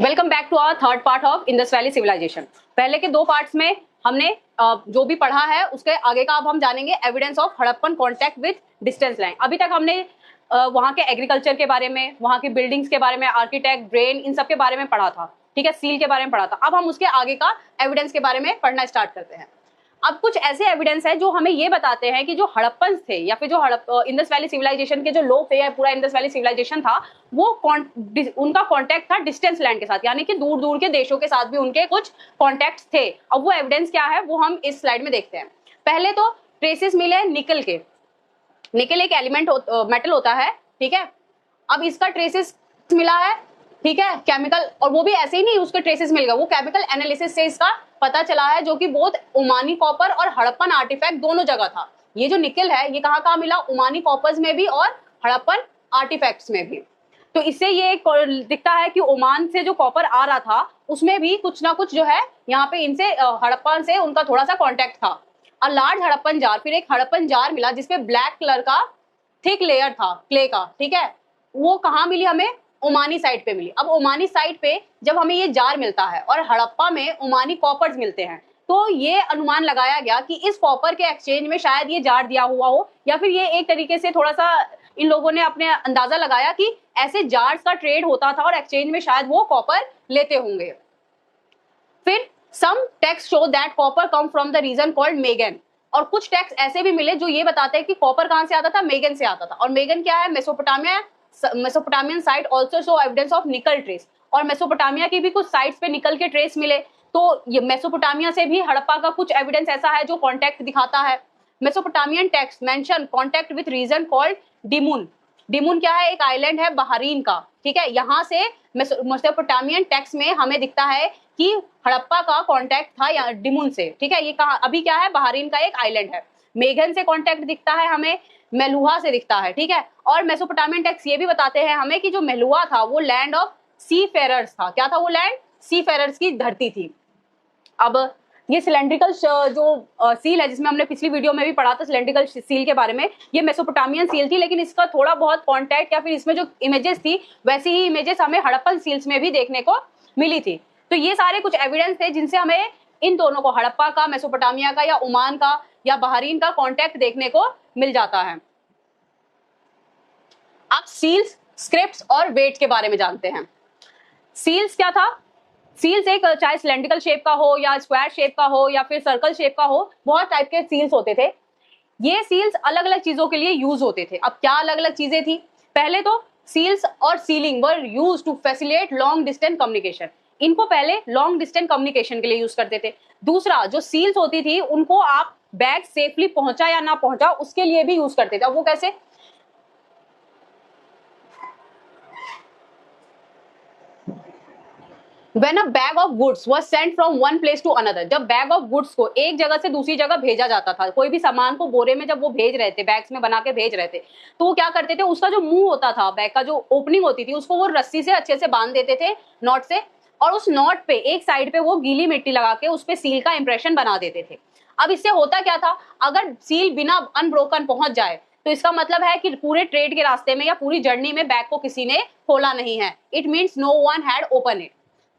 Welcome back to our third part of Indus valley civilisation. पहले के दो parts में हमने जो भी पढ़ा है उसके आगे का अब हम जानेंगे evidence of Harappan contact with distance line. अभी तक हमने वहाँ के एग्रीकल्चर के बारे में, वहाँ की बिल्डिंग्स के बारे में, आर्किटेक्ट, ड्रेन, इन सब के बारे में पढ़ा था। ठीक है, सील के बारे में पढ़ा था। अब हम उसके आगे का एविडेंस के बारे में पढ़ना स्टार्ट करते हैं। अब कुछ ऐसे एविडेंस है जो हमें ये बताते हैं कि जो हड़प्पन थे या फिर जो इंडस वैली सिविलाइजेशन के जो लोग थे या पूरा इंडस वैली सिविलाइजेशन था, वो उनका कांटेक्ट था डिस्टेंस लैंड के साथ, यानी कि दूर दूर के देशों के साथ भी उनके कुछ कॉन्टेक्ट थे। अब वो एविडेंस क्या है वो हम इस स्लाइड में देखते हैं। पहले तो ट्रेसेस मिले निकल के। निकल एक एलिमेंट मेटल होता है, ठीक है। अब इसका ट्रेसेस मिला है, ठीक है, केमिकल, और वो भी ऐसे ही नहीं उसके ट्रेसेस मिल गए, वो केमिकल एनालिसिस से इसका पता चला है, जो कि बहुत ओमानी कॉपर और हड़प्पन आर्टिफैक्ट दोनों जगह था। ये जो निकल है ये कहाँ मिला, ओमानी कॉपर्स में भी और हड़प्पन आर्टिफैक्ट्स में भी। तो इससे ये दिखता है कि ओमान से जो कॉपर आ रहा था उसमें भी कुछ ना कुछ जो है यहाँ पे इनसे हड़प्पन से उनका थोड़ा सा कॉन्टेक्ट था। और लार्ज हड़प्पन जार, फिर एक हड़प्पन जार मिला जिसपे ब्लैक कलर का थिक लेयर था क्ले का, ठीक है। वो कहाँ मिली हमें, ओमानी साइड पे मिली। अब ओमानी साइड पे जब हमें ये जार मिलता है और हड़प्पा में ओमानी कॉपर्स मिलते हैं, तो ये अनुमान लगाया गया कि इस कॉपर के एक्सचेंज में शायद ये जार दिया हुआ हो, या फिर ये एक तरीके से थोड़ा सा इन लोगों ने अपने अंदाजा लगाया कि ऐसे जार्स का ट्रेड होता था और एक्सचेंज में शायद वो कॉपर लेते होंगे। फिर some text show that copper come from the region called Magan, और कुछ टेक्स्ट ऐसे भी मिले जो ये बताते हैं कि कॉपर कहां से आता था, मेगन से आता था। और मेगन क्या है, Mesopotamian site also show evidence of निकल ट्रेस, और मेसोपोटामिया की भी कुछ साइट्स पे निकल के ट्रेस मिले। तो ये मेसोपोटामिया से भी हड़प्पा का कुछ एविडेंस ऐसा है जो कॉन्टेक्ट दिखाता है। Mesopotamian text mention contact with region called Dilmun. Dilmun क्या है, एक आइलैंड है बहरीन का, ठीक है। यहाँ से मेसोपोटामियन टेक्स्ट में हमें दिखता है कि हड़प्पा का कांटेक्ट था या डिमुन से, ठीक है। ये कहा अभी क्या है, बहरीन का एक आइलैंड है। मेघन से कांटेक्ट दिखता है हमें, मेलुहा से दिखता है, ठीक है। और मेसोपोटामियन टेक्स्ट ये भी बताते हैं हमें कि जो मेलुहा था वो लैंड ऑफ सी फेरर्स था। क्या था वो लैंड, सी फेरर्स की धरती थी। अब ये सिलेंड्रिकल जो सील है जिसमें हमने पिछली वीडियो में भी पढ़ा था सिलेंड्रिकल सील के बारे में, ये मेसोपोटामियन सील थी, लेकिन इसका थोड़ा बहुत कांटेक्ट या फिर इसमें जो इमेजेस थी वैसी ही इमेजेस हमें हड़प्पन सील्स में भी देखने को मिली थी। तो ये सारे कुछ एविडेंस थे जिनसे हमें इन दोनों को, हड़प्पा का, मेसोपोटामिया का या ओमान का या बहरीन का कॉन्टेक्ट देखने को मिल जाता है। अब सील्स, स्क्रिप्ट्स और वेट के बारे में जानते हैं। सील्स क्या था, सील्स एक चाहे सिलेंड्रिकल शेप का हो या स्क्वायर शेप का हो या फिर सर्कल शेप का हो, बहुत टाइप के सील्स होते थे। ये सील्स अलग अलग चीजों के लिए यूज होते थे। अब क्या अलग अलग चीजें थी, पहले तो सील्स और sealing were use to facilitate long distance communication. इनको पहले लॉन्ग डिस्टेंस कम्युनिकेशन के लिए यूज करते थे। दूसरा, जो सील्स होती थी उनको आप बैग सेफली पहुंचा या ना पहुंचा उसके लिए भी यूज करते थे। अब वो कैसे, When a bag of goods was sent from one place to another, जब बैग ऑफ गुड्स को एक जगह से दूसरी जगह भेजा जाता था, कोई भी सामान को बोरे में जब वो भेज रहे थे, बैग्स में बना के भेज रहे थे, तो वो क्या करते थे, उसका जो मुंह होता था, बैग का जो ओपनिंग होती थी, उसको वो रस्सी से अच्छे से बांध देते थे, नॉट से, और उस नॉट पे एक साइड पे वो गीली मिट्टी लगा के उस पे सील का इंप्रेशन बना देते थे। अब इससे होता क्या था, अगर सील बिना अनब्रोकन पहुंच जाए तो इसका मतलब है कि पूरे ट्रेड के रास्ते में या पूरी जर्नी में बैग को किसी ने खोला नहीं है। It means no one had open it.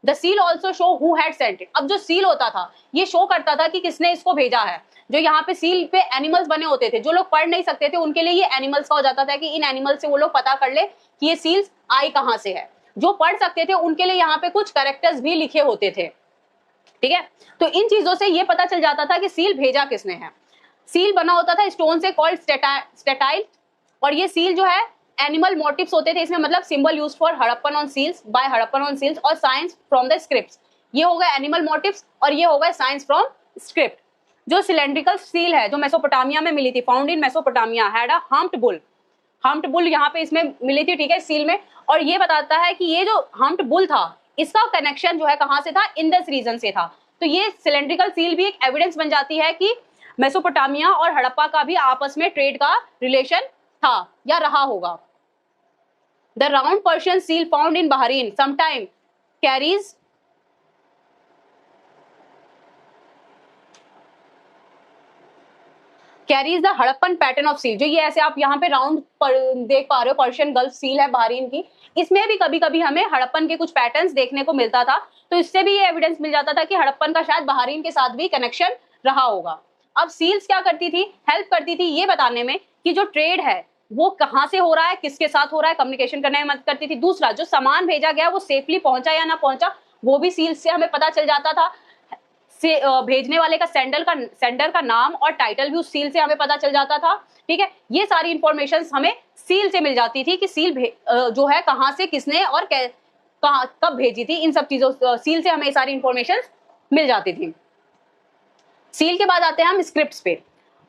The seal also show who had sent it. अब जो सील होता था ये शो करता था कि किसने इसको भेजा है। जो यहाँ पे सील पे एनिमल्स बने होते थे, जो लोग पढ़ नहीं सकते थे उनके लिए ये एनिमल्स का हो जाता था कि इन एनिमल्स से वो लोग पता कर ले कि ये सील्स आई कहाँ से है। जो पढ़ सकते थे उनके लिए यहाँ पे कुछ कैरेक्टर्स भी लिखे होते थे, ठीक है। तो इन चीजों से ये पता चल जाता था कि सील भेजा किसने है। सील बना होता था स्टोन से, कॉल्ड स्टेटाइल, और ये सील जो है एनिमल मोटिव्स होते थे इसमें, मतलब symbol use for Harappan on seals by Harappan on seals, और साइंस फ्रॉम द स्क्रिप्ट्स। ये हो गए एनिमल मोटिव्स और ये हो गए साइंस फ्रॉम स्क्रिप्ट। जो सिलेंड्रिकल सील है जो मेसोपोटामिया में मिली थी, found in Mesopotamia, had a humped bull. Humped bull यहाँ पे इसमें मिली थी, ठीक है, सील में। और ये बताता है कि ये जो हम्प्ड बुल था इसका कनेक्शन जो है कहाँ से था, इंडस रीजन से था। तो ये सिलेंड्रिकल सील भी एक एविडेंस बन जाती है कि मेसोपोटामिया और हड़प्पा का भी आपस में ट्रेड का रिलेशन था या रहा होगा। The round Persian seal found in Bahrain sometime carries carries the Harappan pattern of seal, जो ये ऐसे आप यहाँ पे राउंड देख पा रहे हो, पर्शियन गल्फ सील है बहरीन की, इसमें भी कभी कभी हमें हड़प्पन के कुछ पैटर्न्स देखने को मिलता था। तो इससे भी ये एविडेंस मिल जाता था कि हड़प्पन का शायद बहरीन के साथ भी कनेक्शन रहा होगा। अब सील्स क्या करती थी, हेल्प करती थी ये बताने में कि जो ट्रेड है वो कहाँ से हो रहा है, किसके साथ हो रहा है, कम्युनिकेशन करने में मदद करती थी। दूसरा, जो सामान भेजा गया वो सेफली पहुंचा या ना पहुंचा वो भी सील्स से हमें पता चल जाता था। से भेजने वाले का सेंडर का नाम और टाइटल भी उस सील से हमें पता चल जाता था। ठीक है, ये सारी इंफॉर्मेशन हमें सील से मिल जाती थी कि सील जो है कहाँ से किसने और कहाँ कब भेजी थी, इन सब चीजों सील से हमें सारी इंफॉर्मेशन मिल जाती थी। सील के बाद आते हैं हम स्क्रिप्ट्स पे।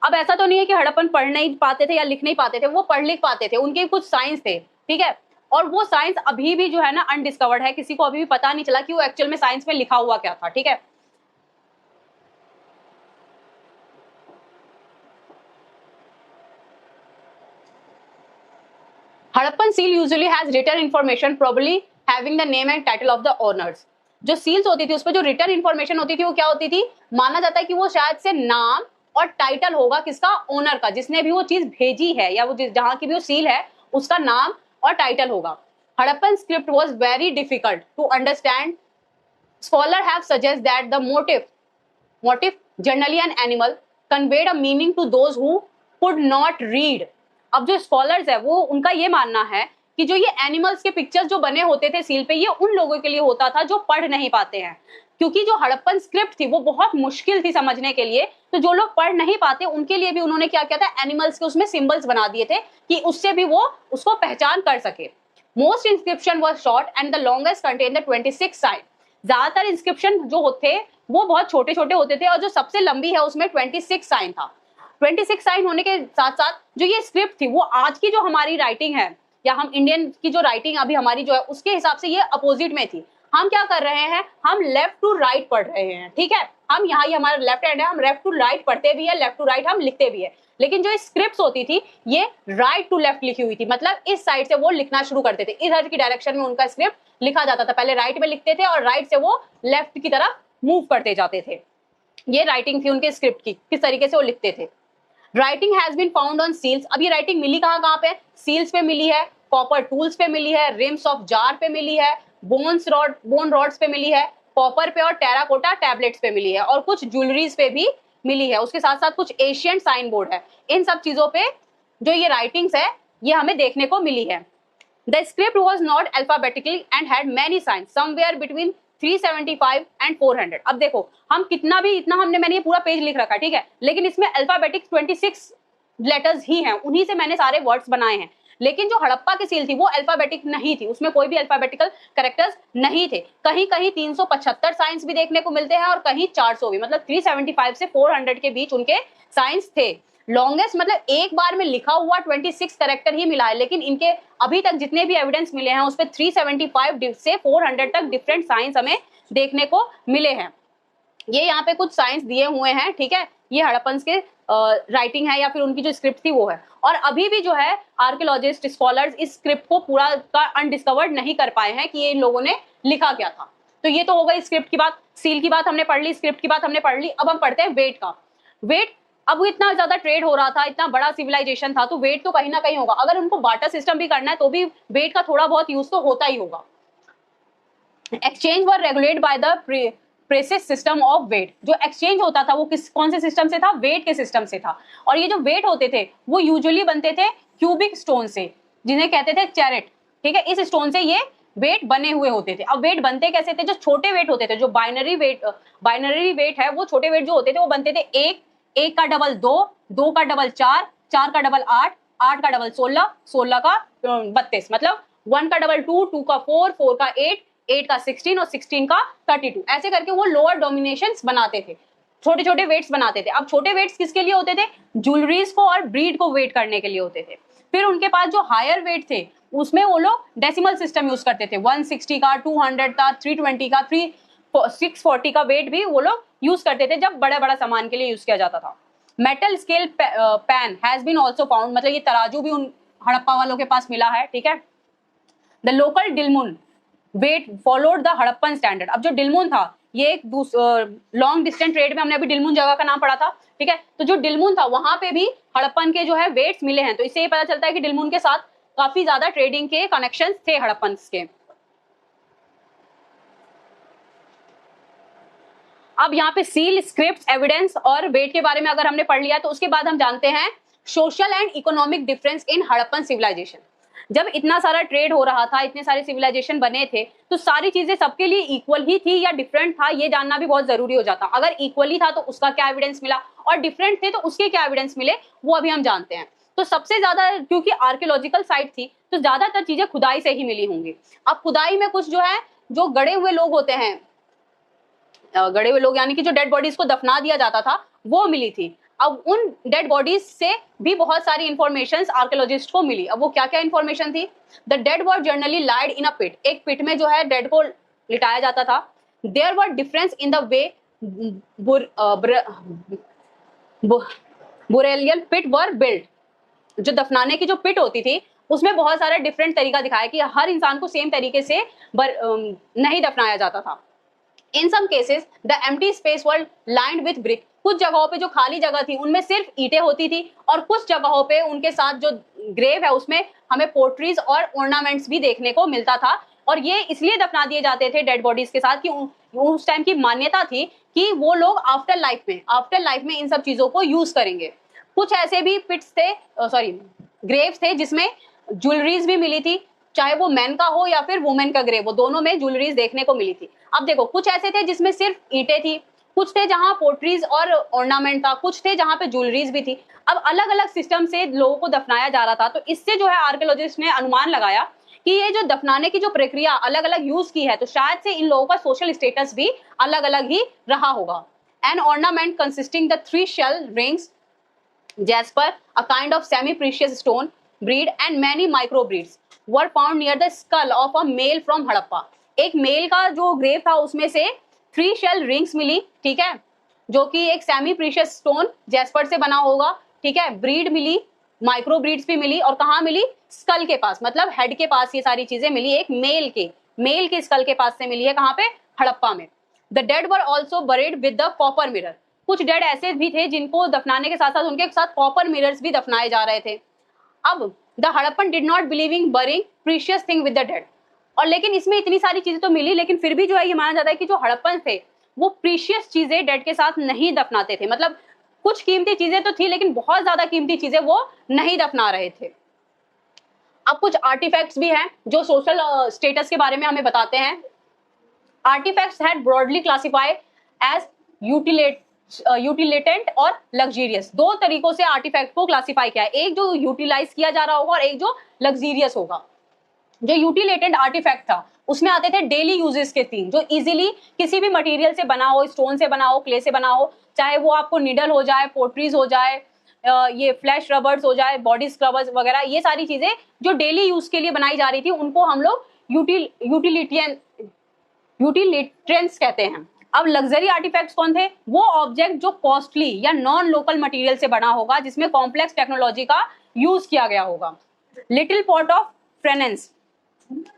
अब ऐसा तो नहीं है कि हड़प्पन पढ़ नहीं पाते थे या लिख नहीं पाते थे, वो पढ़ लिख पाते थे, उनके कुछ साइंस थे। ठीक है, और वो साइंस अभी भी जो है ना अनडिस्कवर्ड है, किसी को अभी भी पता नहीं चला कि वो एक्चुअल में साइंस में लिखा हुआ क्या था। ठीक है, Harappan seal usually has written information probably having the name and title of the owners. जो सील्स होती थी उस पर जो रिटन इन्फॉर्मेशन होती थी वो क्या होती थी, माना जाता है कि वो शायद से नाम और टाइटल होगा किसका, ओनर का, जिसने भी वो चीज भेजी है या वो जहां की भी वो सील है उसका नाम और टाइटल होगा। Harappan script was very difficult to understand. Scholar have suggest that the motif generally an animal conveyed a meaning to those who could not read। अब जो स्कॉलर्स है वो उनका ये मानना है कि जो ये एनिमल्स के पिक्चर्स जो बने होते थे सील पे, ये उन लोगों के लिए होता था जो पढ़ नहीं पाते हैं, क्योंकि जो हड़प्पन स्क्रिप्ट थी वो बहुत मुश्किल थी समझने के लिए। तो जो लोग पढ़ नहीं पाते उनके लिए भी उन्होंने क्या किया था, एनिमल्स के उसमें सिंबल्स बना दिए थे कि उससे भी वो उसको पहचान कर सके। Most inscription was short and the longest contain the 26 sign. ज्यादातर इंस्क्रिप्शन जो होते वो बहुत छोटे छोटे होते थे और जो सबसे लंबी है उसमें 26 साइन था। 26 साइन होने के साथ साथ जो ये स्क्रिप्ट थी वो आज की जो हमारी राइटिंग है या हम इंडियन की जो राइटिंग अभी हमारी जो है उसके हिसाब से ये अपोजिट में थी। हम क्या कर रहे हैं, हम लेफ्ट टू राइट पढ़ रहे हैं। ठीक है, हम यहाँ ये हमारा लेफ्ट हैंड है, हम लेफ्ट टू राइट पढ़ते भी है, लेफ्ट टू राइट हम लिखते भी है। लेकिन जो स्क्रिप्ट होती थी ये राइट टू लेफ्ट लिखी हुई थी, मतलब इस साइड से वो लिखना शुरू करते थे, इधर की डायरेक्शन में उनका स्क्रिप्ट लिखा जाता था। पहले राइट में लिखते थे और राइट से वो लेफ्ट की तरफ मूव करते जाते थे। ये राइटिंग थी उनके स्क्रिप्ट की, किस तरीके से वो लिखते थे। Writing has been found on seals. अब ये राइटिंग मिली कहाँ पे, सील्स पे मिली है, कॉपर टूल्स पे मिली है, रिम्स ऑफ जार पे मिली है, बोन रॉड्स पे मिली है, कॉपर पे और टेराकोटा टैबलेट्स पे मिली है, और कुछ ज्वेलरीज पे भी मिली है। उसके साथ साथ कुछ एशियन साइन बोर्ड है। इन सब चीजों पे जो ये राइटिंग्स है ये हमें देखने को मिली है। The script was not alphabetically and had many science somewhere between 375 and 400। अब देखो हम कितना भी इतना मैंने ये पूरा पेज लिख रखा है, ठीक है, लेकिन इसमें अल्फाबेटिक 26 लेटर्स ही हैं, उन्हीं से मैंने सारे वर्ड्स बनाए हैं। लेकिन जो हड़प्पा की सील थी वो अल्फाबेटिक नहीं थी, उसमें कोई भी अल्फाबेटिकल कैरेक्टर्स नहीं थे। कहीं कहीं 375 साइंस भी देखने को मिलते हैं और कहीं 400 भी, मतलब 375 से 400 के बीच उनके साइंस थे। लॉन्गेस्ट मतलब एक बार में लिखा हुआ 26 कैरेक्टर ही मिला है, लेकिन इनके अभी तक जितने भी एविडेंस मिले हैं उस पर 375 से 400 तक डिफरेंट साइंस हमें देखने को मिले हैं। ये यहाँ पे कुछ साइंस दिए हुए हैं, ठीक है, ये हड़प्पन के राइटिंग है या फिर उनकी जो स्क्रिप्ट थी वो है। और अभी भी जो है आर्कियोलॉजिस्ट स्कॉलर्स इस स्क्रिप्ट को पूरा का अनडिस्कवर्ड नहीं कर पाए हैं कि ये इन लोगों ने लिखा क्या था। तो ये तो हो गई स्क्रिप्ट की बात, सील की बात हमने पढ़ ली, स्क्रिप्ट की बात हमने पढ़ ली। अब हम पढ़ते हैं वेट का। वेट, अब इतना ज्यादा ट्रेड हो रहा था, इतना बड़ा सिविलाइजेशन था, तो वेट तो कहीं ना कहीं होगा। अगर उनको बार्टर सिस्टम भी करना है तो भी वेट का थोड़ा बहुत यूज तो होता ही होगा। Exchange were regulate by the precise system of weight. जो एक्सचेंज होता था वो कौन से सिस्टम से था, वेट के सिस्टम से था। और ये जो वेट होते थे वो यूजुअली बनते थे क्यूबिक स्टोन से, जिन्हें कहते थे चैरेट। ठीक है, इस स्टोन से ये वेट बने हुए होते थे। अब वेट बनते कैसे थे, जो छोटे वेट होते थे, जो बाइनरी वेट है, वो छोटे वेट जो होते थे वो बनते थे एक का डबल 2, 2 का डबल 4, 4 का डबल 8, 8 का डबल 16, 16 का 32, मतलब 1 का डबल 2, 2 का 4, 4 का 8, 8 का 16 और 16 का 32। ऐसे करके वो लोअर डोमिनेशंस बनाते थे, छोटे छोटे वेट्स बनाते थे। अब छोटे वेट्स किसके लिए होते थे, ज्वेलरीज को और ब्रीड को वेट करने के लिए होते थे। फिर उनके पास जो हायर वेट थे उसमें वो लोग डेसिमल सिस्टम यूज करते थे, 160 का, 200 का, 320 का, 640 का वेट भी वो लोग यूज करते थे जब बड़ा बड़ा सामान के लिए यूज किया जाता था। Metal scale pan has been also found, मतलब ये तराजू भी उन हड़प्पा वालों के पास मिला है। ठीक है, the local weight followed the Harappan standard. अब जो डिलमुन था ये एक लॉन्ग डिस्टेंस ट्रेड में हमने अभी डिलमुन जगह का नाम पढ़ा था, ठीक है। तो जो डिलमुन था वहां पे भी हड़प्पन के जो है वेट्स मिले हैं, तो इससे ये पता चलता है कि डिलमुन के साथ काफी ज्यादा ट्रेडिंग के कनेक्शंस थे हड़प्पन के। अब यहाँ पे सील, स्क्रिप्ट, एविडेंस और वेट के बारे में अगर हमने पढ़ लिया तो उसके बाद हम जानते हैं social and economic difference in Harappan civilisation. जब इतना सारा ट्रेड हो रहा था, इतने सारे सिविलाइजेशन बने थे, तो सारी चीजें सबके लिए इक्वल ही थी या डिफरेंट था, ये जानना भी बहुत जरूरी हो जाता। अगर इक्वली था तो उसका क्या एविडेंस मिला, और डिफरेंट थे तो उसके क्या एविडेंस मिले, वो अभी हम जानते हैं। तो सबसे ज्यादा क्योंकि आर्कियोलॉजिकल साइट थी तो ज्यादातर चीजें खुदाई से ही मिली होंगी। अब खुदाई में कुछ जो है, जो गड़े हुए लोग होते हैं, गड़े हुए लोग यानी कि जो डेड बॉडीज को दफना दिया जाता था, वो मिली थी। अब उन डेड बॉडीज से भी बहुत सारी इंफॉर्मेशन आर्कियोलॉजिस्ट को मिली। अब वो क्या क्या इंफॉर्मेशन थी? द डेड वर जनरली लाइड इन अ पिट, एक पिट में जो है डेड को लिटाया जाता था। There were difference in the way burial pit were build, जो दफनाने की जो पिट होती थी उसमें बहुत सारा डिफरेंट तरीका दिखाया कि हर इंसान को सेम तरीके से नहीं दफनाया जाता था। In some cases, the empty space were lined with brick. कुछ जगहों पे जो खाली जगह थी उनमें सिर्फ ईंटें होती थी, और कुछ जगहों पे उनके साथ जो ग्रेव है उसमें हमें पोर्ट्रीज और ऑर्नामेंट्स भी देखने को मिलता था। और ये इसलिए दफना दिए जाते थे डेड बॉडीज के साथ कि उस टाइम की मान्यता थी कि वो लोग आफ्टर लाइफ में इन सब चीजों को यूज करेंगे। कुछ ऐसे भी पिट्स थे, ग्रेव्स थे जिसमें ज्वेलरीज भी मिली थी, चाहे वो मैन का हो या फिर वुमेन का ग्रेव, वो दोनों में ज्वेलरीज देखने को मिली थी। अब देखो, कुछ ऐसे थे जिसमें सिर्फ ईंटें थी, कुछ थे जहां पोर्ट्रीज और ऑर्नामेंट था, कुछ थे जहां पे ज्वेलरीज भी थी। अब अलग अलग सिस्टम से लोगों को दफनाया जा रहा था, तो इससे जो है आर्कियोलॉजिस्ट ने अनुमान लगाया कि ये जो दफनाने की जो प्रक्रिया अलग अलग यूज की है, तो शायद से इन लोगों का सोशल स्टेटस भी अलग अलग ही रहा होगा। An ornament consisting the 3 shell rings, jasper, a kind of semi-precious stone breed, and many micro breeds were found near the skull of a male from Harappa. एक मेल का जो ग्रेव था उसमें से 3 शेल रिंग्स मिली, ठीक है, जो कि एक सेमी प्रीशियस स्टोन जैस्पर से बना होगा, ठीक है। ब्रीड मिली, माइक्रो ब्रीड्स भी मिली, और कहाँ मिली? स्कल के पास, मतलब हेड के पास ये सारी चीजें मिली। एक मेल के स्कल के पास से मिली है, कहाँ पे? हड़प्पा में। The dead were also buried with the copper mirror, कुछ डेड ऐसे भी थे जिनको दफनाने के साथ साथ उनके साथ कॉपर मिरर्स भी दफनाए जा रहे थे। अब the Harappan did not believe in burying precious thing with the dead, और लेकिन इसमें इतनी सारी चीजें तो मिली, लेकिन फिर भी जो है ये माना जाता है कि जो हड़प्पन थे वो प्रीशियस चीजें डेड के साथ नहीं दफनाते थे। मतलब कुछ कीमती चीजें तो थी, लेकिन बहुत ज्यादा कीमती चीजें वो नहीं दफना रहे थे। अब कुछ आर्टिफैक्ट्स भी हैं जो सोशल स्टेटस के बारे में हमें बताते हैं। Artefacts had broadly classified as utilitarian और लग्जीरियस। 2 तरीकों से आर्टिफैक्ट को क्लासिफाई किया है, एक जो यूटिलाइज किया जा रहा होगा और एक जो लग्जीरियस होगा। जो यूटिलेटेंट आर्टिफैक्ट था उसमें आते थे डेली यूजेस के 3, जो इजीली किसी भी मटेरियल से बना हो, स्टोन से बना हो, क्ले से बना हो, चाहे वो आपको निडल हो जाए, पोट्रीज हो जाए, ये फ्लैश रबर्स हो जाए, बॉडी स्क्रबर्स वगैरह, ये सारी चीजें जो डेली यूज के लिए बनाई जा रही थी उनको हम लोग यूटिलिटेरियंस कहते हैं। अब लग्जरी आर्टिफैक्ट्स कौन थे? वो ऑब्जेक्ट जो कॉस्टली या नॉन लोकल मटेरियल से बना होगा, जिसमें कॉम्प्लेक्स टेक्नोलॉजी का यूज किया गया होगा। Little pot of faience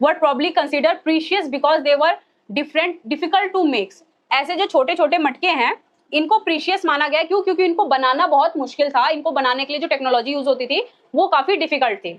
were probably consider precious because they were difficult to make. ऐसे जो छोटे छोटे मटके हैं इनको प्रीशियस माना गया, क्यों? क्योंकि इनको बनाना बहुत मुश्किल था, इनको बनाने के लिए जो टेक्नोलॉजी यूज होती थी वो काफी डिफिकल्ट थी।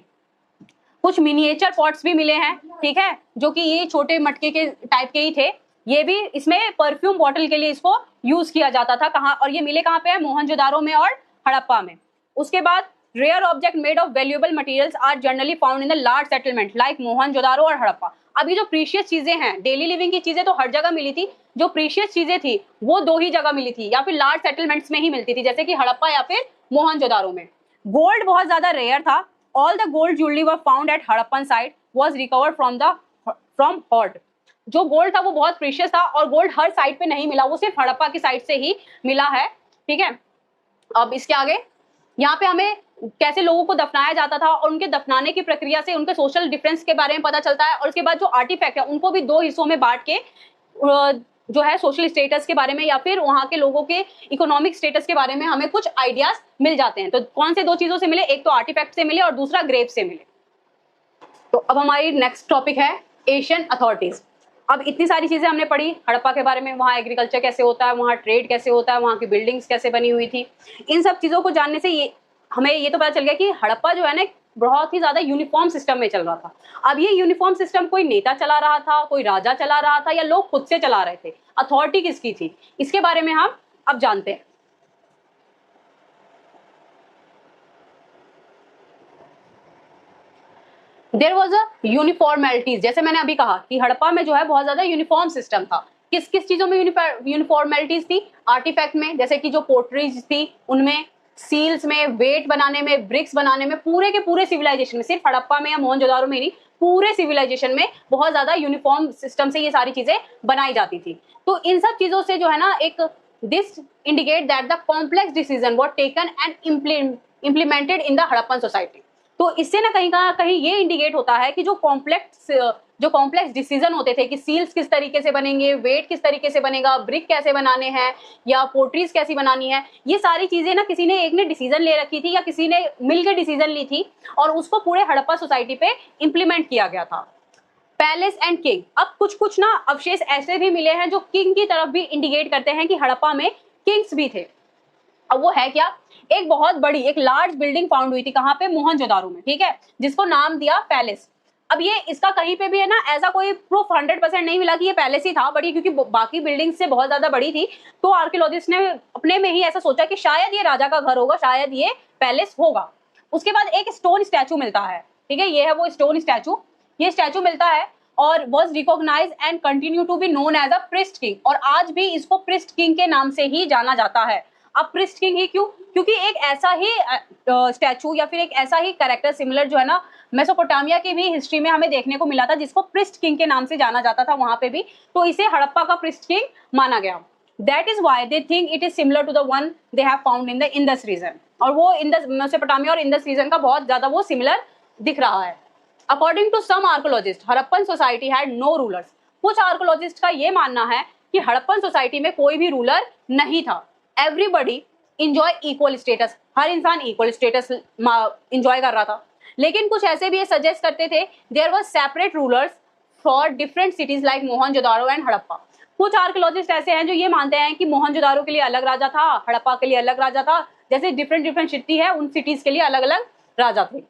कुछ मिनिएचर पॉट्स भी मिले हैं, ठीक है, जो कि ये छोटे मटके के टाइप के ही थे। ये भी, इसमें परफ्यूम बॉटल के लिए इसको यूज किया जाता था। कहाँ? और ये मिले कहाँ पे है? मोहनजोदारो में और हड़प्पा में। उसके बाद rare object made of valuable materials are generally found in the large settlement like Mohenjodaro और हड़प्पा। अभी जो प्रीशियस चीजें हैं, डेली लिविंग की चीजें तो हर जगह मिली थी, जो प्रीशियस चीजें थी वो 2 ही जगह मिली थी, या फिर लार्ज सेटलमेंट्स में ही मिलती थी, जैसे कि हड़प्पा या फिर मोहनजोदारो में। गोल्ड बहुत ज्यादा रेयर था। All the gold jewellery were found at Harappan site was recovered from hoard. जो गोल्ड था वो बहुत प्रीशियस था, और गोल्ड हर साइड पे नहीं मिला, वो सिर्फ हड़प्पा की साइड से ही मिला है, ठीक है। अब इसके आगे यहाँ पे हमें कैसे लोगों को दफनाया जाता था और उनके दफनाने की प्रक्रिया से उनके सोशल डिफरेंस के बारे में पता चलता है। और उसके बाद जो आर्टिफैक्ट है उनको भी 2 हिस्सों में बांट के जो है सोशल स्टेटस के बारे में या फिर वहाँ के लोगों के इकोनॉमिक स्टेटस के बारे में हमें कुछ आइडियाज मिल जाते हैं। तो कौन से 2 चीजों से मिले? एक तो आर्टिफैक्ट से मिले और दूसरा ग्रेव से मिले। तो अब हमारी नेक्स्ट टॉपिक है एशियन अथॉरिटीज। अब इतनी सारी चीजें हमने पढ़ी हड़प्पा के बारे में, वहाँ एग्रीकल्चर कैसे होता है, वहाँ ट्रेड कैसे होता है, वहाँ की बिल्डिंग्स कैसे बनी हुई थी। इन सब चीजों को जानने से ये हमें ये तो पता चल गया कि हड़प्पा जो है ना बहुत ही ज्यादा यूनिफॉर्म सिस्टम में चल रहा था। अब ये यूनिफॉर्म सिस्टम कोई नेता चला रहा था, कोई राजा चला रहा था, या लोग खुद से चला रहे थे, अथॉरिटी किसकी थी, इसके बारे में हम अब जानते हैं। देयर वॉज अ यूनिफॉर्मेलिटीज, जैसे मैंने अभी कहा कि हड़प्पा में जो है बहुत ज्यादा यूनिफॉर्म सिस्टम था। किस किस चीजों में यूनिफॉर्मेलिटीज थी? आर्टिफैक्ट में, जैसे कि जो पोर्ट्रीज थी उनमें, सील्स में, वेट बनाने में, ब्रिक्स बनाने में, पूरे के पूरे सिविलाइजेशन में, सिर्फ हड़प्पा में या मोहनजोदारो में नहीं, पूरे सिविलाइजेशन में बहुत ज्यादा यूनिफॉर्म सिस्टम से ये सारी चीजें बनाई जाती थी। तो इन सब चीजों से जो है ना एक this indicate that the complex decision was taken and implemented in the Harappan society. तो इससे ना कहीं ये इंडिकेट होता है कि जो कॉम्प्लेक्स डिसीजन होते थे कि सील्स किस तरीके से बनेंगे, वेट किस तरीके से बनेगा, ब्रिक कैसे बनाने हैं, या पोर्ट्रीज कैसी बनानी है, ये सारी चीजें ना किसी ने एक ने डिसीजन ले रखी थी या किसी ने मिलकर डिसीजन ली थी और उसको पूरे हड़प्पा सोसाइटी पे इम्प्लीमेंट किया गया था। पैलेस एंड किंग, अब कुछ ना अवशेष ऐसे भी मिले हैं जो किंग की तरफ भी इंडिकेट करते हैं कि हड़प्पा में किंग्स भी थे। अब वो है क्या? एक बहुत बड़ी एक लार्ज बिल्डिंग फाउंड हुई थी, कहाँ पे? मोहनजोदारो में, ठीक है, जिसको नाम दिया पैलेस। अब ये इसका कहीं पे भी है ना ऐसा कोई प्रूफ 100% नहीं मिला कि ये पैलेस ही था, बट ये क्योंकि बाकी बिल्डिंग से बहुत ज्यादा बड़ी थी तो आर्कियोलॉजिस्ट ने अपने में ही ऐसा सोचा कि शायद ये राजा का घर होगा, शायद ये पैलेस होगा। उसके बाद एक स्टोन स्टैचू मिलता है, ठीक है, ये है वो स्टोन स्टैचू। ये स्टैचू मिलता है और was recognise and continue to be known as a priest king, और आज भी इसको प्रिस्ट किंग के नाम से ही जाना जाता है। अब प्रिस्ट किंग ही क्यों? क्योंकि एक ऐसा ही स्टैचू या फिर एक ऐसा ही कैरेक्टर सिमिलर जो है ना मेसोपोटामिया की भी हिस्ट्री में हमें देखने को मिला था, जिसको प्रिस्ट किंग के नाम से जाना जाता था वहां पे भी, तो इसे हड़प्पा का प्रिस्ट किंग माना गया। That is why they think it is similar to the one they have found in the Indus region, और वो इंडस मेसोपोटामिया और इंडस रीजन का बहुत ज्यादा वो सिमिलर दिख रहा है। According to some archaeologist Harappan society had no rulers, कुछ आर्कोलॉजिस्ट का ये मानना है कि हड़प्पन सोसाइटी में कोई भी रूलर नहीं था। एवरीबडी इंजॉय इक्वल स्टेटस, हर इंसान इक्वल स्टेटस इंजॉय कर रहा था। लेकिन कुछ ऐसे भी ये सजेस्ट करते थे there was separate rulers for different cities like Mohenjodaro and Harappa. कुछ आर्कियोलॉजिस्ट ऐसे हैं जो ये मानते हैं कि मोहनजोदारो के लिए अलग राजा था, हड़प्पा के लिए अलग राजा था, जैसे डिफरेंट सिटी है उन सिटीज के लिए अलग अलग राजा थे।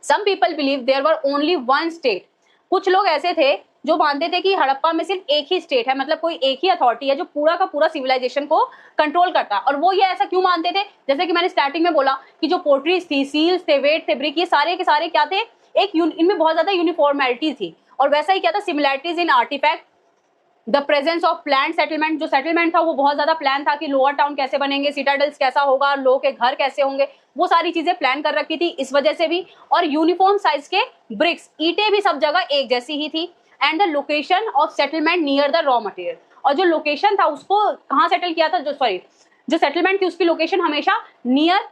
Some people believe there were only one state, कुछ लोग ऐसे थे जो मानते थे कि हड़प्पा में सिर्फ एक ही स्टेट है, मतलब कोई एक ही अथॉरिटी है जो पूरा का पूरा सिविलाइजेशन को कंट्रोल करता है। और वो ये ऐसा क्यों मानते थे? जैसे कि मैंने स्टार्टिंग में बोला कि जो पोर्ट्रीज थी, सील्स थे, वेट थे, ब्रिक, ये सारे के सारे क्या थे? इनमें बहुत ज्यादा यूनिफॉर्मेलिटी थी। और वैसा ही क्या था? Similarities in artefact, the presence of plan settlement, जो सेटलमेंट था वो बहुत ज्यादा प्लान था कि लोअर टाउन कैसे बनेंगे, सिटाडल्स कैसा होगा, लोगों के घर कैसे होंगे, वो सारी चीजें प्लान कर रखी थी इस वजह से भी। और यूनिफॉर्म साइज के ब्रिक्स, ईंटें भी सब जगह एक जैसी ही थी। And the location of settlement near the raw material, और जो लोकेशन था उसको कहाँ सेटल किया था, जो सेटलमेंट थी उसकी लोकेशन हमेशा नियर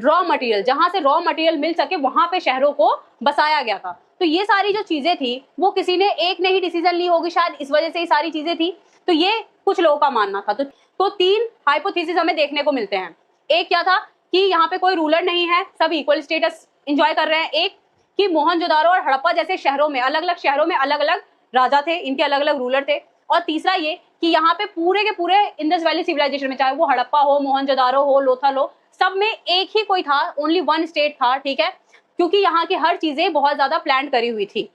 रॉ मटेरियल, जहां से रॉ मटेरियल मिल सके वहां पे शहरों को बसाया गया था। तो ये सारी जो चीजें थी वो किसी ने एक ने ही डिसीजन ली होगी, शायद इस वजह से ये सारी चीजें थी। तो ये कुछ लोगों का मानना था। तो तीन हाइपोथेसिस हमें देखने को मिलते हैं। एक क्या था कि यहाँ पे कोई रूलर नहीं है, सब इक्वल स्टेटस एंजॉय कर रहे हैं। एक कि मोहनजोदारो और हड़प्पा जैसे शहरों में अलग अलग राजा थे, इनके अलग अलग रूलर थे। और तीसरा ये कि यहाँ पे पूरे के पूरे इंडस वैली सिविलाइजेशन में, चाहे वो हड़प्पा हो, मोहनजोदारो हो, लोथल हो, सब में एक ही कोई था, ओनली वन स्टेट था, ठीक है, क्योंकि यहाँ की हर चीजें बहुत ज्यादा प्लान करी हुई थी।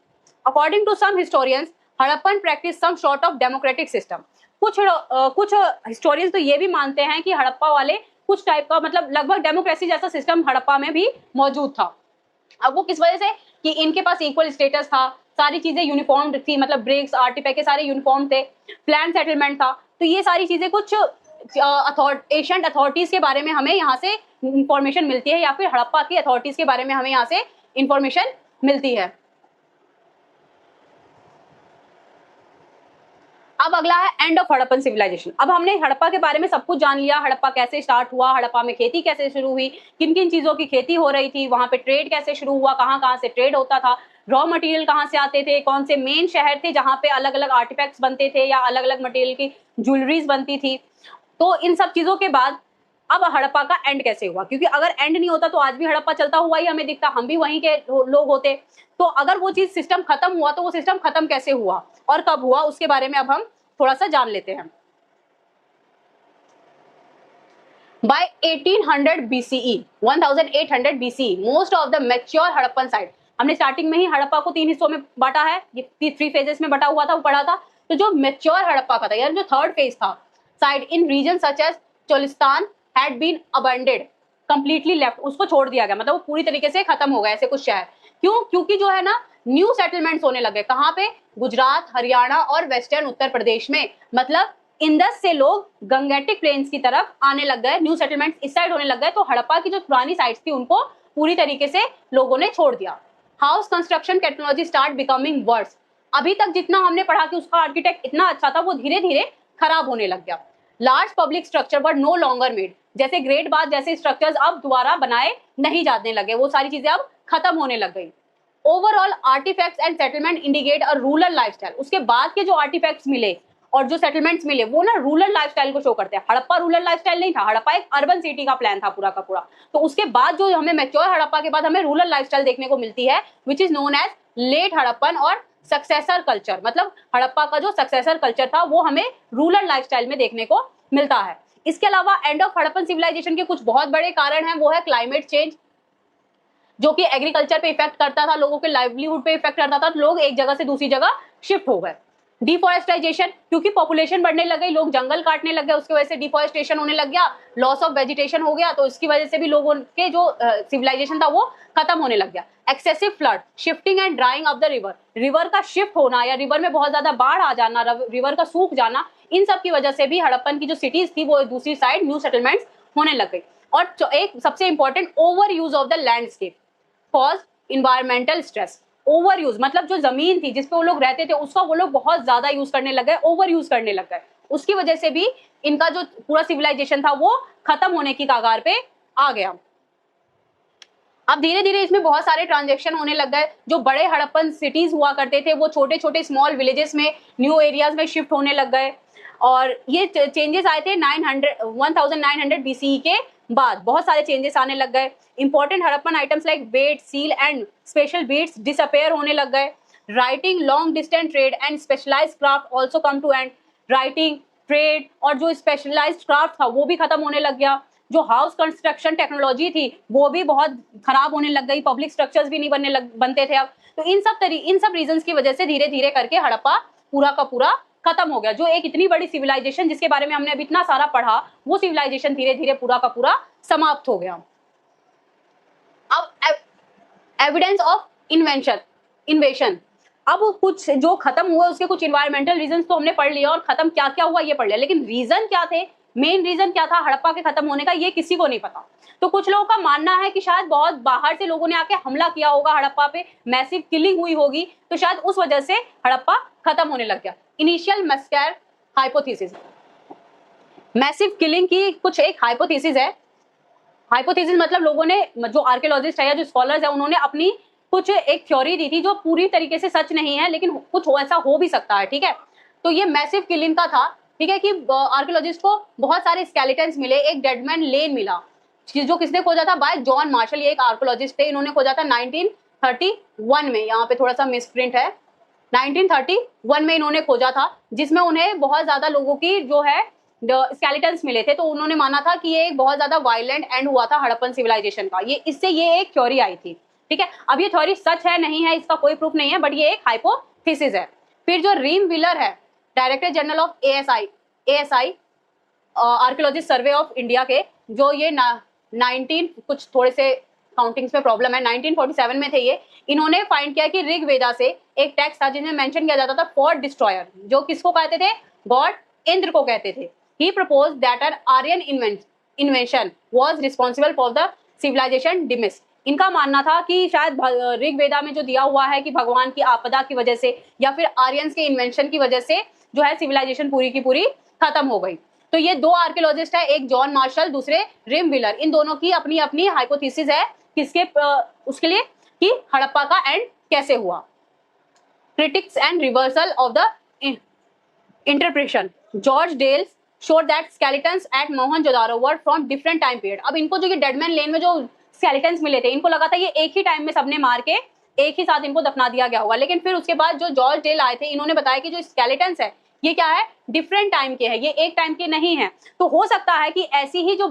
According to some historians Harappan practice some sort of democratic system, कुछ हिस्टोरियंस तो ये भी मानते हैं कि हड़प्पा वाले कुछ टाइप का, मतलब लगभग डेमोक्रेसी जैसा सिस्टम हड़प्पा में भी मौजूद था। अब वो किस वजह से? कि इनके पास इक्वल स्टेटस था, सारी चीजें यूनिफॉर्म थी, मतलब ब्रिक्स, आर्टिफैक्ट के सारे यूनिफॉर्म थे, प्लान सेटलमेंट था। तो ये सारी चीजें कुछ एशियंट अथॉरिटीज के बारे में हमें यहाँ से इंफॉर्मेशन मिलती है, या फिर हड़प्पा की अथॉरिटीज के बारे में हमें यहाँ से इंफॉर्मेशन मिलती है। अब अगला है एंड ऑफ हड़प्पन सिविलाइजेशन। अब हमने हड़प्पा के बारे में सब कुछ जान लिया, हड़प्पा कैसे स्टार्ट हुआ, हड़प्पा में खेती कैसे शुरू हुई, किन किन चीजों की खेती हो रही थी, वहां पे ट्रेड कैसे शुरू हुआ, कहाँ कहाँ से ट्रेड होता था, रॉ मटेरियल कहाँ से आते थे, कौन से मेन शहर थे जहाँ पे अलग अलग आर्टिफैक्ट्स बनते थे या अलग अलग मटेरियल की ज्वेलरीज बनती थी। तो इन सब चीजों के बाद अब हड़प्पा का एंड कैसे हुआ, क्योंकि अगर एंड नहीं होता तो आज भी हड़प्पा चलता हुआ ही हमें दिखता, हम भी वहीं के लोग होते। तो अगर वो चीज सिस्टम खत्म हुआ तो वो सिस्टम खत्म कैसे हुआ और कब हुआ, उसके बारे में अब हम थोड़ा सा जान लेते हैं। By 1800 BCE, 1800 BCE, most of the mature Harappan site, हमने स्टार्टिंग में ही हड़प्पा को 3 हिस्सों में बांटा है, ये 3 फेजेस में बटा हुआ था, वो पढ़ा था। तो जो मेच्योर हड़प्पा का था, यार जो थर्ड फेज था, side in region such as Cholistan had been abandoned, completely left, उसको छोड़ दिया गया, मतलब वो पूरी तरीके से खत्म हो गया ऐसे कुछ शहर। क्यों? क्योंकि जो है ना न्यू सेटलमेंट्स होने लगे, कहाँ पे? गुजरात, हरियाणा और वेस्टर्न उत्तर प्रदेश में, मतलब इंडस से लोग गंगेटिक प्लेन्स की तरफ आने लग गए, न्यू सेटलमेंट्स इस साइड होने लग गए। तो हड़प्पा की जो पुरानी साइट्स थी उनको पूरी तरीके से लोगों ने छोड़ दिया। House construction technology start becoming worse, अभी तक जितना हमने पढ़ा कि उसका आर्किटेक्ट इतना अच्छा था, वो धीरे धीरे खराब होने लग गया। Large public structure were no longer made, जैसे ग्रेट बाथ जैसे स्ट्रक्चर्स अब दोबारा बनाए नहीं जाने लगे, वो सारी चीजें अब खत्म होने लग गई। Overall artefacts and settlement indicate a rural lifestyle, उसके बाद के जो आर्टिफैक्ट्स मिले और जो सेटलमेंट्स मिले वो ना रूरल लाइफस्टाइल को शो करते हैं। हड़प्पा रूरल लाइफस्टाइल नहीं था, हड़प्पा एक अर्बन सिटी का प्लान था पूरा का पूरा। तो उसके बाद जो हमें मैच्योर हड़प्पा के बाद हमें रूरल लाइफस्टाइल देखने को मिलती है, which is known as late Harappan और सक्सेसर कल्चर, मतलब हड़प्पा का जो सक्सेसर कल्चर था वो हमें रूरल लाइफस्टाइल में देखने को मिलता है। इसके अलावा एंड ऑफ हड़प्पन सिविलाइजेशन के कुछ बहुत बड़े कारण हैं, वो है क्लाइमेट चेंज, जो कि एग्रीकल्चर पे इफेक्ट करता था, लोगों के लाइवलीहुड पे इफेक्ट करता था, तो लोग एक जगह से दूसरी जगह शिफ्ट हो गए। डिफॉरेस्टाइजेशन, क्योंकि पॉपुलेशन बढ़ने लग गई, लोग जंगल काटने लग गए, उसकी वजह से डिफॉरेस्टेशन होने लग गया, लॉस ऑफ वेजिटेशन हो गया, तो इसकी वजह से भी लोगों के जो सिविलाइजेशन था वो खत्म होने लग गया। Excessive flood, shifting and drying of the river, river का शिफ्ट होना या रिवर में बहुत ज्यादा बाढ़ आ जाना, रिवर का सूख जाना, इन सब की वजह से भी हड़प्पन की जो सिटीज थी वो दूसरी साइड न्यू सेटलमेंट्स होने लग गई। और एक सबसे important, over use of the landscape cause environmental stress. Over use मतलब जो जमीन थी जिसपे वो लोग रहते थे उसका वो लोग बहुत ज्यादा यूज करने लग गए, ओवर यूज करने लग गए, उसकी वजह से भी इनका जो पूरा सिविलाइजेशन था वो खत्म होने की कगार पे आ गया। अब धीरे धीरे इसमें बहुत सारे ट्रांजेक्शन होने लग गए, जो बड़े हड़प्पन सिटीज हुआ करते थे वो छोटे छोटे स्मॉल विलेजेस में, न्यू एरियाज में शिफ्ट होने लग गए, और ये चेंजेस आए थे 1900 BCE के बाद, बहुत सारे चेंजेस आने लग गए। Important Harappan items like weight, seal and special beads disappear होने लग गए। Writing, long distance trade and specialised craft also come to end, writing, trade और जो स्पेशलाइज्ड क्राफ्ट था वो भी खत्म होने लग गया। जो हाउस कंस्ट्रक्शन टेक्नोलॉजी थी वो भी बहुत खराब होने लग गई, पब्लिक स्ट्रक्चर्स भी नहीं बनते थे अब। तो इन सब रीजंस की वजह से धीरे धीरे करके हड़प्पा पूरा का पूरा खत्म हो गया। जो एक इतनी बड़ी सिविलाइजेशन जिसके बारे में हमने अभी इतना सारा पढ़ा, वो सिविलाइजेशन धीरे धीरे पूरा का पूरा समाप्त हो गया। अब एविडेंस ऑफ इन्वेशन, अब कुछ जो खत्म हुआ उसके कुछ इन्वायरमेंटल रीजंस तो हमने पढ़ लिया और खत्म क्या क्या हुआ ये पढ़ लिया, लेकिन रीजन क्या थे, मेन रीजन क्या था हड़प्पा के खत्म होने का, ये किसी को नहीं पता। तो कुछ लोगों का मानना है कि शायद बहुत बाहर से लोगों ने आके हमला किया होगा हड़प्पा पे, मैसिव किलिंग हुई होगी, तो शायद उस वजह से हड़प्पा खत्म होने लग गया। Initial massacre hypothesis, massive killing की कुछ एक हाइपोथेसिस है। हाइपोथेसिस मतलब लोगों ने, जो आर्कियोलॉजिस्ट है या जो स्कॉलर्स है, उन्होंने अपनी कुछ एक थ्योरी दी थी जो पूरी तरीके से सच नहीं है, लेकिन कुछ ऐसा हो भी सकता है, ठीक है। तो ये मैसिव किलिंग का था, ठीक है, कि आर्कियोलॉजिस्ट को बहुत सारे स्केलेटन्स मिले, एक डेडमैन लेन मिला, जो किसने खोजा था, बाय जॉन मार्शल, ये एक आर्कियोलॉजिस्ट थे, इन्होंने खोजा था 1931 में, यहाँ पे थोड़ा सा मिसप्रिंट है, 1931 में इन्होंने खोजा था, जिसमें उन्हें बहुत ज्यादा लोगों की जो है स्केलेटन्स मिले थे, तो उन्होंने माना था कि ये एक बहुत ज्यादा वायलेंट एंड हुआ था हड़प्पन सिविलाइजेशन का, ये इससे ये एक थ्योरी आई थी, ठीक है। अब ये थ्योरी सच है नहीं है इसका कोई प्रूफ नहीं है, बट ये एक हाइपोथेसिस है। फिर जो रीम व्हीलर है, director general of ASI archaeologist survey of India के, जो ये 19 कुछ थोड़े से काउंटिंग्स में प्रॉब्लम है, 1947 में थे ये, इन्होंने फाइंड किया कि ऋग्वेदा से एक टेक्स्ट था जिसमें मेंशन किया जाता था फॉर डिस्ट्रॉयर, जो किसको कहते थे, गॉड इंद्र को कहते थे। He proposed that an Aryan invention was responsible for the civilisation demise. इनका मानना था कि शायद ऋग्वेदा में जो दिया हुआ है कि भगवान की आपदा की वजह से या फिर आर्यंस के इन्वेंशन की वजह से जो है सिविलाइजेशन पूरी की पूरी खत्म हो गई। तो ये दो आर्कियोलॉजिस्ट है, एक जॉन मार्शल, दूसरे रिम व्हीलर, इन दोनों की अपनी अपनी हाइपोथेसिस है किसके उसके लिए कि हड़प्पा का एंड कैसे हुआ। Critics and reversal of the interpretation, George Dales showed that skeletons at Mohenjodaro were from different time period. अब इनको जो ये डेडमैन लेन में जो स्केलेटन्स मिले थे, इनको लगा था ये एक ही टाइम में सबने मार के एक ही साथ इनको दफना दिया गया होगा, लेकिन फिर उसके बाद जो जॉर्ज डेल आए थे, इन्होंने बताया कि जो स्केलेटन्स है ये क्या है, डिफरेंट टाइम के हैं, ये एक टाइम के नहीं है। तो हो सकता है कि ऐसी ही जो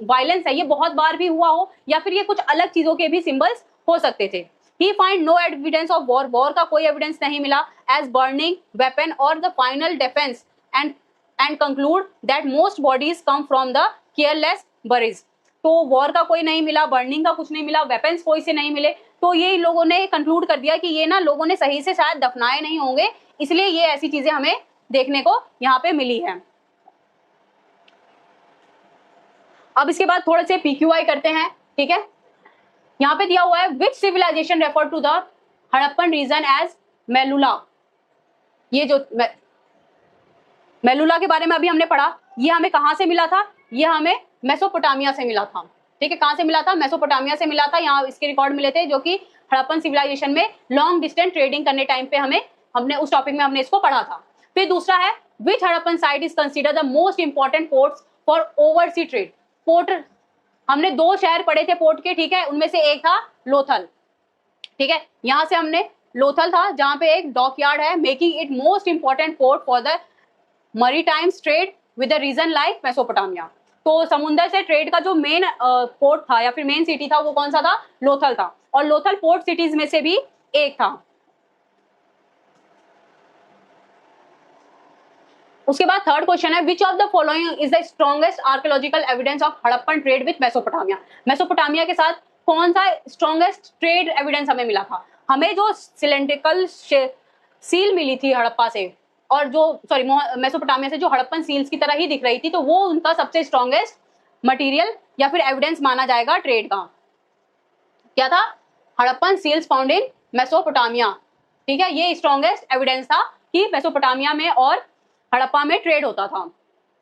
वायलेंस है ये बहुत बार भी हुआ हो, या फिर ये कुछ अलग चीजों के भी सिंबल्स हो सकते थे। He find no evidence of war, war का कोई एविडेंस नहीं मिला, as burning weapon or the final defense, and conclude that most bodies come from the careless burials। तो वॉर का कोई नहीं मिला, बर्निंग का कुछ नहीं मिला, वेपन्स कोई से नहीं मिले, तो ये लोगों ने कंक्लूड कर दिया कि ये ना लोगों ने सही से शायद दफनाए नहीं होंगे, इसलिए ये ऐसी चीजें हमें देखने को यहाँ पे मिली है। अब इसके बाद थोड़े से PQI करते हैं, ठीक है। यहाँ पे दिया हुआ है which civilisation refer to the Harappan region as Meluha. ये जो मेलुला के बारे में अभी हमने पढ़ा, ये हमें कहाँ से मिला था, ये हमें मेसोपोटामिया से मिला था, ठीक है। कहाँ से मिला था, मेसोपोटामिया से मिला था। यहाँ इसके रिकॉर्ड मिले थे जो कि हड़प्पन सिविलाइजेशन में लॉन्ग डिस्टेंस ट्रेडिंग करने टाइम पे हमने उस टॉपिक में हमने इसको पढ़ा था। फिर दूसरा है which Harappan site is consider the most important ports for oversea trade. Port हमने 2 शहर पढ़े थे पोर्ट के, ठीक है, उनमें से एक था लोथल, ठीक है। यहां से हमने लोथल था जहां पे एक डॉकयार्ड है, making it most important port for the maritime trade with the region like Mesopotamia. तो समुद्र से ट्रेड का जो मेन पोर्ट था या फिर मेन सिटी था वो कौन सा था, लोथल था, और लोथल पोर्ट सिटीज में से भी एक था। उसके बाद थर्ड क्वेश्चन है which of the following is the strongest archaeological evidence of Harappan trade with Mesopotamia. Mesopotamia के साथ कौन सा स्ट्रॉन्गेस्ट ट्रेड एविडेंस हमें मिला था। हमें जो सिलेंड्रिकल सील मिली थी हड़प्पा से, और जो मेसोपोटामिया से जो हड़प्पन सील्स की तरह ही दिख रही थी, तो वो उनका सबसे स्ट्रॉन्गेस्ट मटेरियल या फिर एविडेंस माना जाएगा ट्रेड का। क्या था, Harappan seals found in Mesopotamia, ठीक है। ये स्ट्रॉन्गेस्ट एविडेंस था कि मेसोपोटामिया में और हड़प्पा में ट्रेड होता था।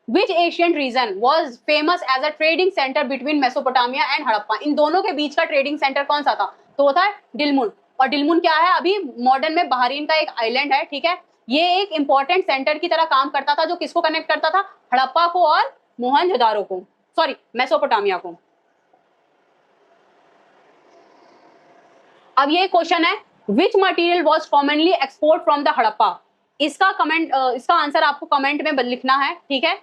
Which ancient region was famous as a trading centre between Mesopotamia and Harappa. इन दोनों के बीच का ट्रेडिंग सेंटर कौन सा था, तो वो था डिलमुन। और डिलमुन क्या है, अभी मॉडर्न में बहरीन का एक आइलैंड है, ठीक है। ये एक इंपॉर्टेंट सेंटर की तरह काम करता था, जो किसको कनेक्ट करता था, हड़प्पा को और मोहनजोदारो को, सॉरी मेसोपोटामिया को। अब ये क्वेश्चन है which material was commonly export from the Harappa. इसका आंसर आपको कमेंट में लिखना है, ठीक है।